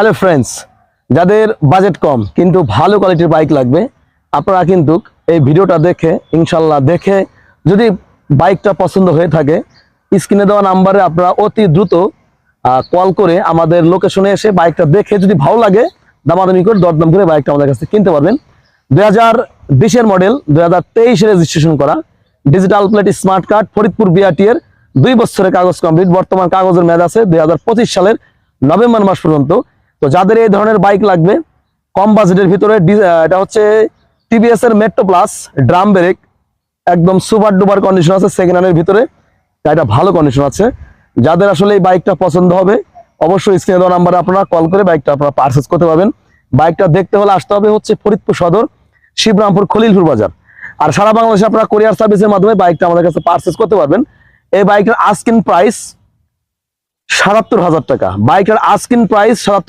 Hello friends, যাদের budget কম কিন্তু ভালো কোয়ালিটির বাইক লাগবে, আপনারা কিন্তু এই ভিডিওটা দেখে ইনশাল্লাহ দেখে যদি বাইকটা পছন্দ হয়ে থাকে, স্ক্রিনে দেওয়া নাম্বারে আপনারা অতি দ্রুত কল করে আমাদের লোকেশনে এসে বাইকটা দেখে যদি ভালো লাগে দামাদামি করে দরদাম করে বাইকটা আমাদের কাছে কিনতে পারবেন। 2020-এর মডেল, 2023 রেজিস্ট্রেশন করা, digital plate smart card, Faridpur BRT এর 2 বছরের কাগজ কমপ্লিট। বর্তমান কাগজের মেয়াদ আছে 2025 সালের নভেম্বর মাস পর্যন্ত। তো যাদের এই ধরনের বাইক লাগবে কম বাজেটের ভিতরে, এটা হচ্ছে টিভিএস এর মেট্রো প্লাস, ড্রাম ব্রেক, একদম সুপার ডুপার কন্ডিশন আছে, সেকেন্ড হ্যান্ডের ভিতরে এটা ভালো কন্ডিশন আছে। যাদের আসলে এই বাইকটা পছন্দ হবে অবশ্যই স্ক্রিনে দেওয়া নাম্বারে আপনারা কল করে বাইকটা আপনারা পারচেজ করতে পারবেন। বাইকটা দেখতে হলে আসতে হবে হচ্ছে ফরিদপুর সদর, শিবরামপুর, খলিলপুর বাজার। আর সারা বাংলাদেশে আপনারা কোরিয়ার সার্ভিসের মাধ্যমে বাইকটা আমাদের কাছে পারচেজ করতে পারবেন। এই বাইকের আস্কিং প্রাইস ৭৭,০০০ টাকা। বাইকের আস্কিং প্রাইস ৭৭